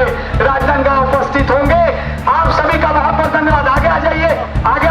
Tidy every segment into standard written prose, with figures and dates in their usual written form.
लिए राजनांदगांव उपस्थित होंगे। आप सभी का बहुत बहुत धन्यवाद। आगे आ जाइए, आगे।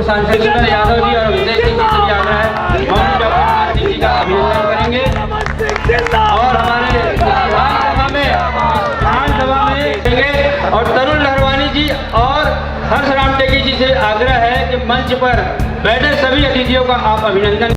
सांसद यादव जी और विजय सिंह जी से आग्रह है हम रमन सिंह जी का अभिनंदन करेंगे और हमारे विधानसभा में देंगे। और तरुण लहरवानी जी और हर्ष राम टेकी जी से आग्रह है कि मंच पर बैठे सभी अतिथियों का आप अभिनंदन